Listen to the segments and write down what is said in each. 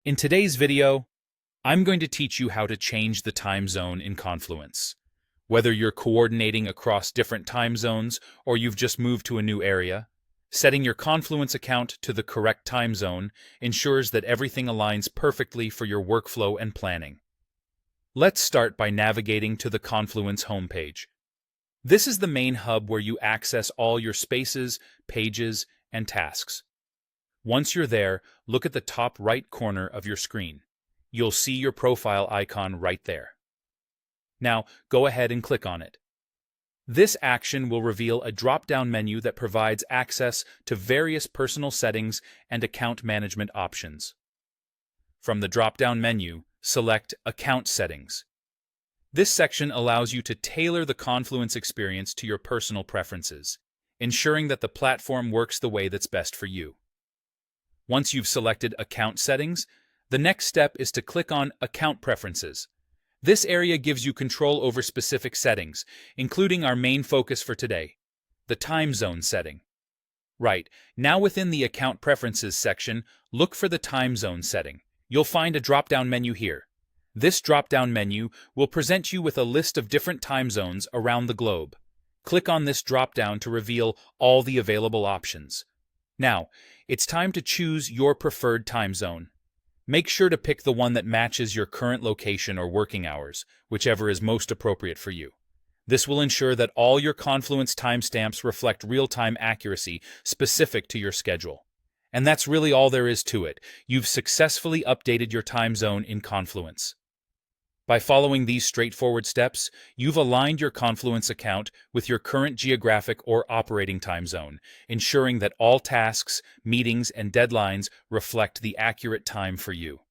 In today's video, I'm going to teach you how to change the time zone in Confluence. Whether you're coordinating across different time zones or you've just moved to a new area, setting your Confluence account to the correct time zone ensures that everything aligns perfectly for your workflow and planning. Let's start by navigating to the Confluence homepage. This is the main hub where you access all your spaces, pages, and tasks. Once you're there, look at the top right corner of your screen. You'll see your profile icon right there. Now, go ahead and click on it. This action will reveal a drop-down menu that provides access to various personal settings and account management options. From the drop-down menu, select Account Settings. This section allows you to tailor the Confluence experience to your personal preferences, ensuring that the platform works the way that's best for you. Once you've selected Account Settings, the next step is to click on Account Preferences. This area gives you control over specific settings, including our main focus for today, the time zone setting. Right, now within the Account Preferences section, look for the time zone setting. You'll find a drop-down menu here. This drop-down menu will present you with a list of different time zones around the globe. Click on this drop-down to reveal all the available options. Now, it's time to choose your preferred time zone. Make sure to pick the one that matches your current location or working hours, whichever is most appropriate for you. This will ensure that all your Confluence timestamps reflect real-time accuracy specific to your schedule. And that's really all there is to it. You've successfully updated your time zone in Confluence. By following these straightforward steps, you've aligned your Confluence account with your current geographic or operating time zone, ensuring that all tasks, meetings, and deadlines reflect the accurate time for you.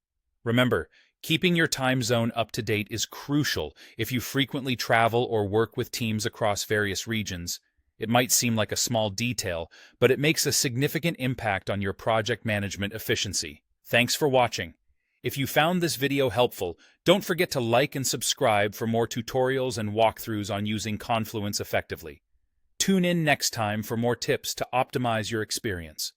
Remember, keeping your time zone up to date is crucial if you frequently travel or work with teams across various regions. It might seem like a small detail, but it makes a significant impact on your project management efficiency. Thanks for watching. If you found this video helpful, don't forget to like and subscribe for more tutorials and walkthroughs on using Confluence effectively. Tune in next time for more tips to optimize your experience.